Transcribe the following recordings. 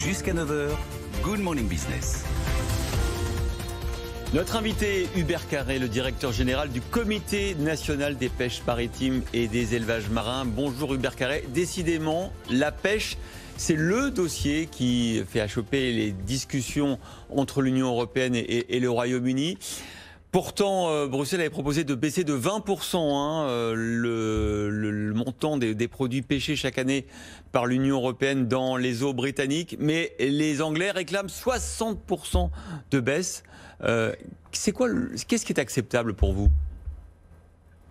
Jusqu'à 9 heures, Good Morning Business. Notre invité, Hubert Carré, le directeur général du Comité national des pêches maritimes et des élevages marins. Bonjour Hubert Carré. Décidément, la pêche, c'est le dossier qui fait achoper les discussions entre l'Union européenne et le Royaume-Uni. Pourtant, Bruxelles avait proposé de baisser de 20% le montant des produits pêchés chaque année par l'Union européenne dans les eaux britanniques. Mais les Anglais réclament 60% de baisse. Qu'est-ce qui est acceptable pour vous ?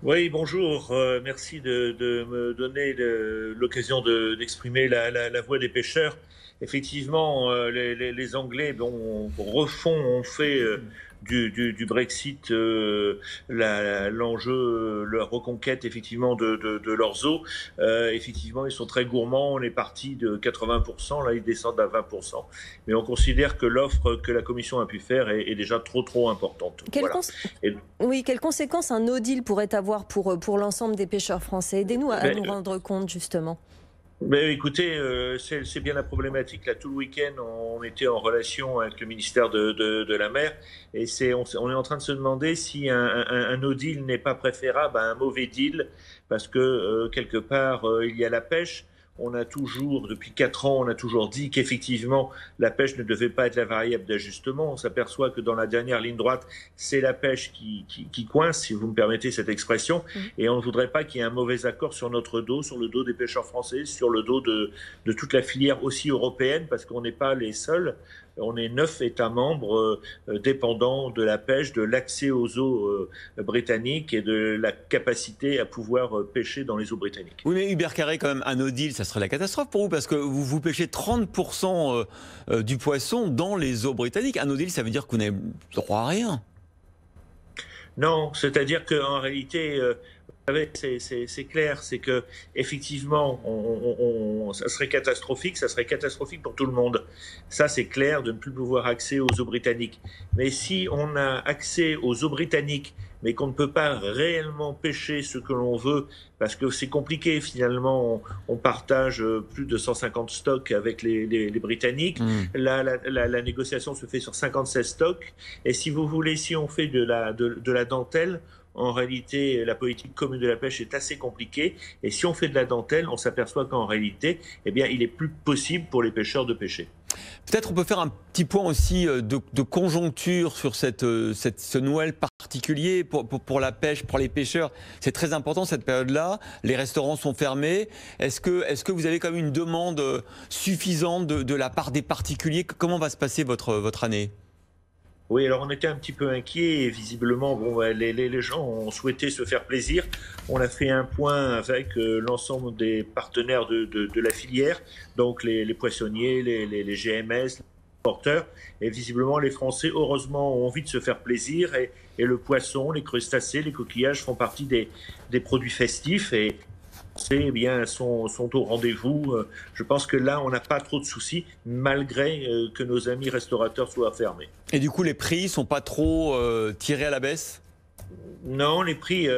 Oui, bonjour. Merci de me donner l'occasion d'exprimer la voix des pêcheurs. Effectivement, les Anglais ont fait du Brexit l'enjeu, la reconquête effectivement de leurs eaux. Effectivement, ils sont très gourmands. On est parti de 80%, là ils descendent à 20%. Mais on considère que l'offre que la Commission a pu faire est déjà trop importante. Quelles conséquences un no deal pourrait avoir pour l'ensemble des pêcheurs français? Aidez-nous à nous rendre compte justement. Écoutez, c'est bien la problématique. Là, tout le week-end, on était en relation avec le ministère de la Mer et on est en train de se demander si un no deal n'est pas préférable à un mauvais deal parce que quelque part, il y a la pêche. Depuis 4 ans, on a toujours dit qu'effectivement, la pêche ne devait pas être la variable d'ajustement. On s'aperçoit que dans la dernière ligne droite, c'est la pêche qui coince, si vous me permettez cette expression. Et on ne voudrait pas qu'il y ait un mauvais accord sur notre dos, sur le dos des pêcheurs français, sur le dos de toute la filière aussi européenne, parce qu'on n'est pas les seuls. On est 9 États membres dépendants de la pêche, de l'accès aux eaux britanniques et de la capacité à pouvoir pêcher dans les eaux britanniques. Oui, mais Hubert Carré, quand même, un no deal, ça serait la catastrophe pour vous, parce que vous pêchez 30% du poisson dans les eaux britanniques. Un no deal, ça veut dire que vous n'avez droit à rien. Non, c'est-à-dire qu'en réalité... Vous savez, c'est clair, c'est que effectivement, ça serait catastrophique pour tout le monde. Ça, c'est clair, de ne plus pouvoir accès aux eaux britanniques. Mais si on a accès aux eaux britanniques, mais qu'on ne peut pas réellement pêcher ce que l'on veut, parce que c'est compliqué finalement, on partage plus de 150 stocks avec les Britanniques. La négociation se fait sur 56 stocks. Et si vous voulez, si on fait de la dentelle, en réalité, la politique commune de la pêche est assez compliquée. Et si on fait de la dentelle, on s'aperçoit qu'en réalité, il est plus possible pour les pêcheurs de pêcher. Peut-être on peut faire un petit point aussi de conjoncture sur ce Noël particulier pour la pêche, pour les pêcheurs. C'est très important cette période-là. Les restaurants sont fermés. Est-ce que vous avez quand même une demande suffisante de la part des particuliers? Comment va se passer votre année? Oui, alors on était un petit peu inquiets et visiblement, les gens ont souhaité se faire plaisir. On a fait un point avec l'ensemble des partenaires de la filière, donc les poissonniers, les GMS, les porteurs. Et visiblement, les Français, heureusement, ont envie de se faire plaisir et le poisson, les crustacés, les coquillages font partie des produits festifs et sont au rendez-vous. Je pense que là, on n'a pas trop de soucis, malgré que nos amis restaurateurs soient fermés. Et du coup, les prix ne sont pas trop tirés à la baisse? Non, les prix,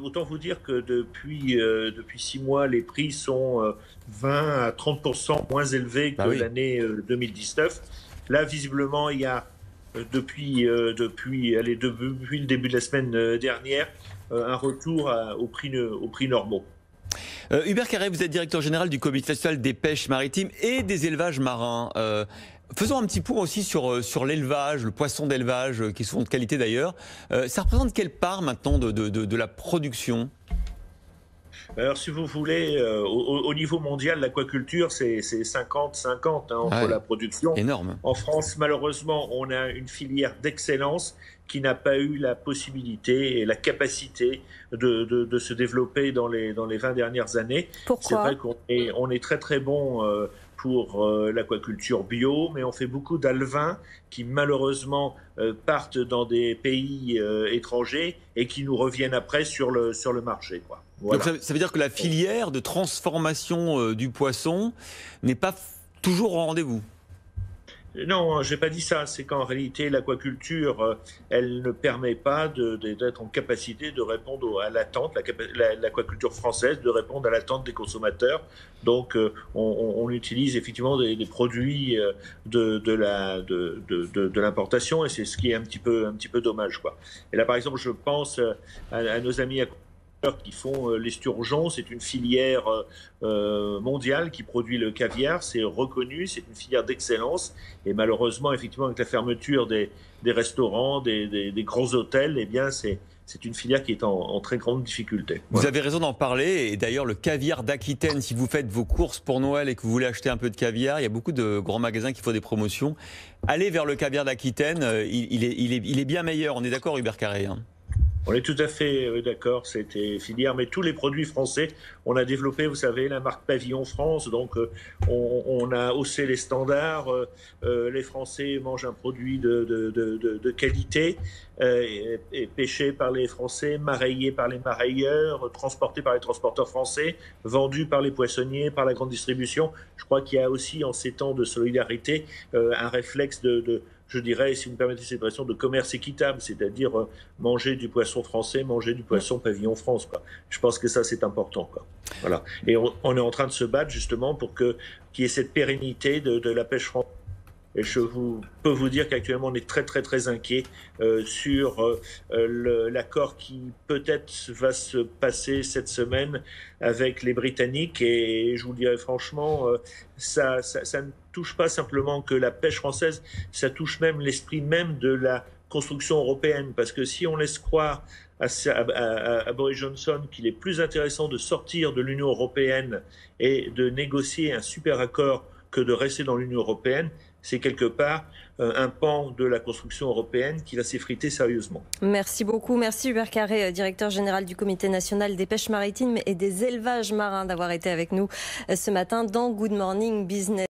autant vous dire que depuis 6 mois, les prix sont 20 à 30% moins élevés que l'année 2019. Là, visiblement, il y a, depuis le début de la semaine dernière, un retour aux prix normaux. Hubert Carré, vous êtes directeur général du Comité national des pêches maritimes et des élevages marins. Faisons un petit point aussi sur l'élevage, le poisson d'élevage, qui est souvent de qualité d'ailleurs. Ça représente quelle part maintenant de la production ? Alors, si vous voulez, au niveau mondial, l'aquaculture, c'est 50-50 entre la production. Énorme. En France, malheureusement, on a une filière d'excellence qui n'a pas eu la possibilité et la capacité de se développer dans les 20 dernières années. Pourquoi ? C'est vrai qu'on est très très bon pour l'aquaculture bio, mais on fait beaucoup d'alevins qui malheureusement partent dans des pays étrangers et qui nous reviennent après sur le marché, quoi. Voilà. Donc ça veut dire que la filière de transformation du poisson n'est pas toujours au rendez-vous. Non, j'ai pas dit ça. C'est qu'en réalité, l'aquaculture, elle ne permet pas d'être en capacité de répondre à l'attente, l'aquaculture française, de répondre à l'attente des consommateurs. Donc, on utilise effectivement des produits de l'importation, et c'est ce qui est un petit peu dommage, quoi. Et là, par exemple, je pense à nos amis qui font l'esturgeon. C'est une filière mondiale qui produit le caviar, c'est reconnu, c'est une filière d'excellence, et malheureusement, effectivement, avec la fermeture des restaurants, des grands hôtels, eh bien, c'est une filière qui est en très grande difficulté. Vous avez raison d'en parler, et d'ailleurs le caviar d'Aquitaine, si vous faites vos courses pour Noël et que vous voulez acheter un peu de caviar, il y a beaucoup de grands magasins qui font des promotions. Allez vers le caviar d'Aquitaine, il est bien meilleur, on est d'accord Hubert Carré, hein? On est tout à fait d'accord, c'était filière, mais tous les produits français, on a développé, vous savez, la marque Pavillon France, donc on a haussé les standards, les Français mangent un produit de qualité, et pêché par les Français, maraillé par les marailleurs, transporté par les transporteurs français, vendu par les poissonniers, par la grande distribution. Je crois qu'il y a aussi, en ces temps de solidarité, un réflexe je dirais, si vous me permettez cette expression, de commerce équitable, c'est-à-dire manger du poisson français, manger du poisson Pavillon France, quoi. Je pense que ça, c'est important, quoi. Voilà. Et on est en train de se battre justement pour qu'il y ait cette pérennité de la pêche française. Et peux vous dire qu'actuellement, on est très, très, très inquiet sur l'accord qui peut-être va se passer cette semaine avec les Britanniques. Et je vous le dirais franchement, ça ne touche pas simplement que la pêche française, ça touche même l'esprit même de la construction européenne. Parce que si on laisse croire à Boris Johnson qu'il est plus intéressant de sortir de l'Union européenne et de négocier un super accord que de rester dans l'Union européenne, c'est quelque part un pan de la construction européenne qui va s'effriter sérieusement. Merci beaucoup. Merci Hubert Carré, directeur général du Comité national des pêches maritimes et des élevages marins, d'avoir été avec nous ce matin dans Good Morning Business.